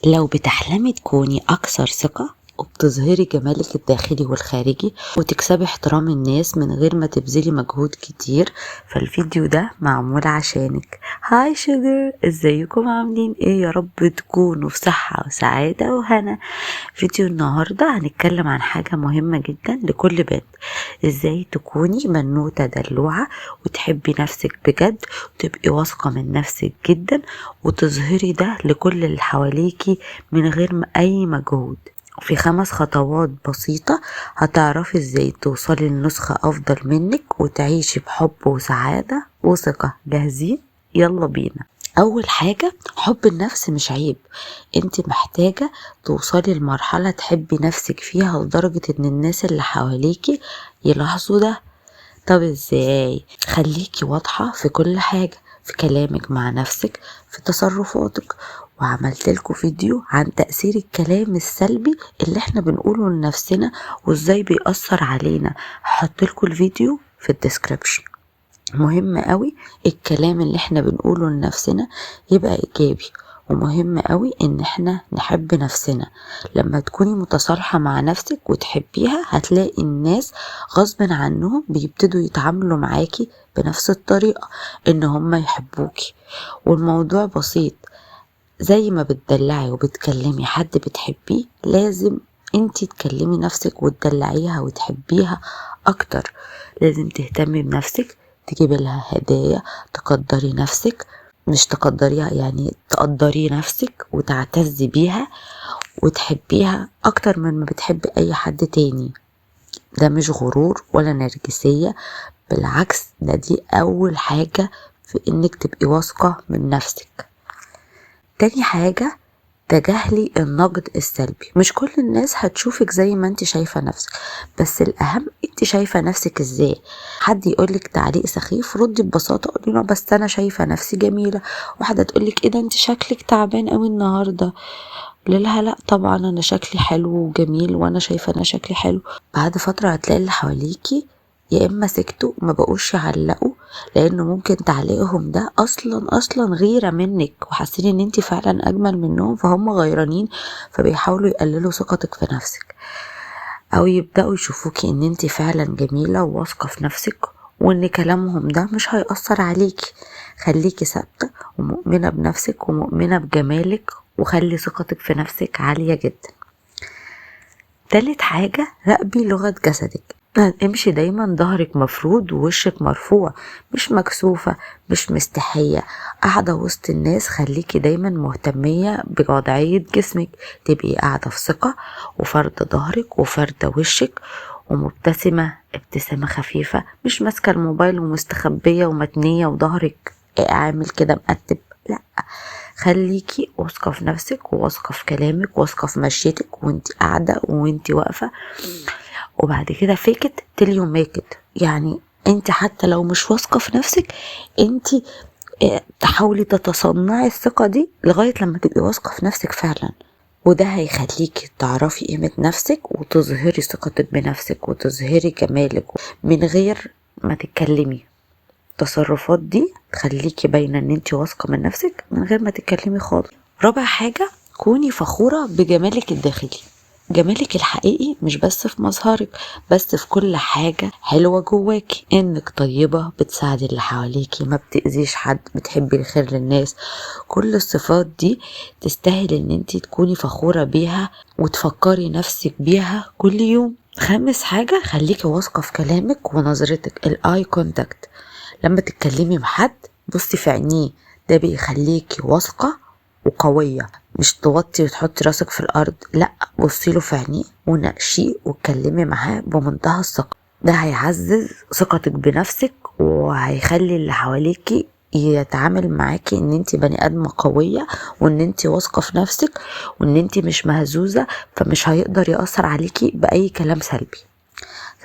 لو بتحلمي تكوني أكثر ثقة وبتظهري جمالك الداخلي والخارجي وتكسبي احترام الناس من غير ما تبذلي مجهود كتير، فالفيديو ده معمول عشانك. هاي شوجر، ازيكم عاملين ايه؟ يا رب تكونوا في صحة وسعادة وهنا. فيديو النهاردة هنتكلم عن حاجة مهمة جدا لكل بنت، ازاي تكوني بنوتة دلوعة وتحبي نفسك بجد وتبقي واثقة من نفسك جدا وتظهري ده لكل اللي حواليكي من غير اي مجهود. في 5 خطوات بسيطة هتعرفي ازاي توصلي لنسخة افضل منك وتعيشي بحب وسعادة وثقة. جاهزين؟ يلا بينا. اول حاجة، حب النفس مش عيب، انت محتاجة توصلي لمرحلة تحبي نفسك فيها لدرجة ان الناس اللي حواليكي يلاحظوا ده. طب ازاي؟ خليكي واضحة في كل حاجة، في كلامك مع نفسك، في تصرفاتك. وعملت لكم فيديو عن تأثير الكلام السلبي اللي احنا بنقوله لنفسنا وازاي بيأثر علينا. هحط لكم الفيديو في الديسكريبشن. مهم قوي الكلام اللي احنا بنقوله لنفسنا يبقى ايجابي، ومهم قوي ان احنا نحب نفسنا. لما تكوني متصالحة مع نفسك وتحبيها هتلاقي الناس غصب عنهم بيبتدوا يتعاملوا معاكي بنفس الطريقة، ان هم يحبوكي. والموضوع بسيط، زي ما بتدلعي وبتكلمي حد بتحبيه لازم انتي تكلمي نفسك وتدلعيها وتحبيها اكتر. لازم تهتمي بنفسك، تجيبي لها هدايا، تقدري نفسك، مش تقدريها يعني تقدري نفسك وتعتزي بيها وتحبيها اكتر من ما بتحبي اي حد تاني. ده مش غرور ولا نرجسية، بالعكس دي اول حاجة في انك تبقي واثقة من نفسك. تاني حاجة، تجاهلي النقد السلبي. مش كل الناس هتشوفك زي ما انت شايفة نفسك، بس الأهم انت شايفة نفسك ازاي. حد يقولك تعليق سخيف ردي ببساطة قولي له بس أنا شايفة نفسي جميلة. واحدة تقولك ايه ده انت شكلك تعبان قوي النهاردة، لها لا طبعا أنا شكلي حلو وجميل وأنا شايفة أنا شكلي حلو. بعد فترة هتلاقي اللي حواليكي يا اما سكتوا ما بقوش يعلقوا، لانه ممكن تعليقهم ده اصلا غيرة منك وحاسين ان انت فعلا اجمل منهم، فهم غيرانين فبيحاولوا يقللوا ثقتك في نفسك، او يبدأوا يشوفوكي ان انت فعلا جميلة وواثقة في نفسك وان كلامهم ده مش هيأثر عليكي. خليكي ثابتة ومؤمنة بنفسك ومؤمنة بجمالك، وخلي ثقتك في نفسك عالية جدا. تالت حاجة، راقبي لغة جسدك. امشي دايما ظهرك مفرود ووشك مرفوع، مش مكسوفة مش مستحية. قاعدة وسط الناس خليكي دايما مهتمية بوضعية جسمك، تبقي قاعدة في ثقة وفردة ظهرك وفردة وشك ومبتسمة ابتسامة خفيفة، مش ماسكة الموبايل ومستخبية ومتنية وظهرك عامل كده مقتب، لا. خليكي واثقة في نفسك وواثقة في كلامك واثقة في مشيتك وانت قاعدة وانت واقفة. وبعد كده فيكت تليو ميكت، يعني انت حتى لو مش واثقة في نفسك انت تحاولي تتصنعي الثقة دي لغاية لما تبقي واثقة في نفسك فعلا. وده هيخليكي تعرفي قيمة نفسك وتظهري ثقتك بنفسك وتظهري جمالك من غير ما تتكلمي. التصرفات دي تخليكي باينة ان انت واثقة من نفسك من غير ما تتكلمي خالص. رابع حاجة، كوني فخورة بجمالك الداخلي. جمالك الحقيقي مش بس في مظهرك، بس في كل حاجة حلوة جواكي. انك طيبة، بتساعدي اللي حواليكي، ما بتأذيش حد، بتحبي الخير للناس. كل الصفات دي تستاهل ان انت تكوني فخورة بيها وتفكري نفسك بيها كل يوم. خامس حاجة، خليكي واثقة في كلامك ونظرتك، الاي كونتاكت. لما تتكلمي مع حد بصي في عينيه، ده بيخليكي واثقة وقوية. مش توطي وتحطي راسك في الارض، لا، بصي له في عينيه وناقشيه واتكلمي معاه بمنتهى الثقة. ده هيعزز ثقتك بنفسك وهيخلي اللي حواليكي يتعامل معاكي ان انت بني ادمة قوية وان انت واثقة في نفسك وان انت مش مهزوزة، فمش هيقدر يأثر عليكي بأي كلام سلبي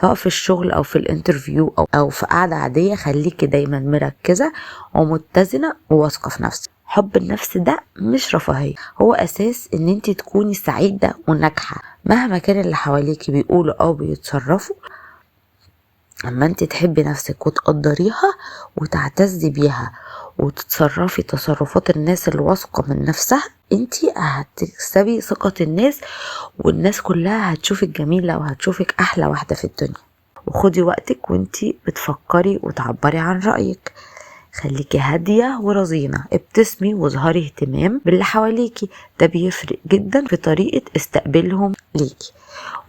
سواء في الشغل او في الانترفيو او في قعدة عادية. خليكي دايما مركزة ومتزنة وواثقة في نفسك. حب النفس ده مش رفاهية، هو اساس ان انت تكوني سعيدة وناجحة مهما كان اللي حواليكي بيقولوا او بيتصرفوا. اما انت تحبي نفسك وتقدريها وتعتزي بيها وتتصرفي تصرفات الناس اللي واثقة من نفسها، انت هتكسبي ثقة الناس، والناس كلها هتشوفك جميلة وهتشوفك احلى واحدة في الدنيا. وخدي وقتك وانتي بتفكري وتعبري عن رأيك. خليكي هادية ورزينة، ابتسمي واظهري اهتمام باللي حواليكي، ده بيفرق جدا في طريقة استقبالهم ليكي.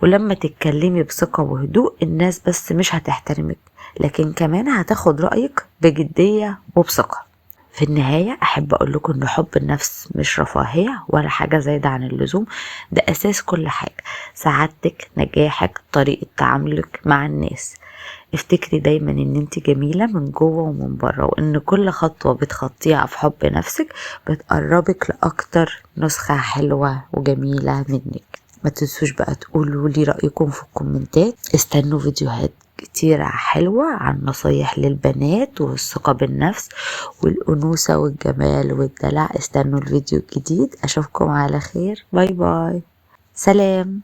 ولما تتكلمي بثقة وهدوء، الناس بس مش هتحترمك لكن كمان هتاخد رأيك بجدية وبثقة. في النهاية أحب أقول لكم إن حب النفس مش رفاهية ولا حاجة زايدة عن اللزوم، ده أساس كل حاجة، سعادتك، نجاحك، طريقة تعاملك مع الناس. افتكري دايما ان انت جميلة من جوه ومن بره، وان كل خطوة بتخطيها في حب نفسك بتقربك لأكتر نسخة حلوة وجميلة منك. ما تنسوش بقى تقولوا لي رأيكم في الكومنتات. استنوا فيديوهات كتيرة حلوة عن نصايح للبنات والثقة بالنفس والأنوثة والجمال والدلع. استنوا الفيديو الجديد. أشوفكم على خير. باي باي. سلام.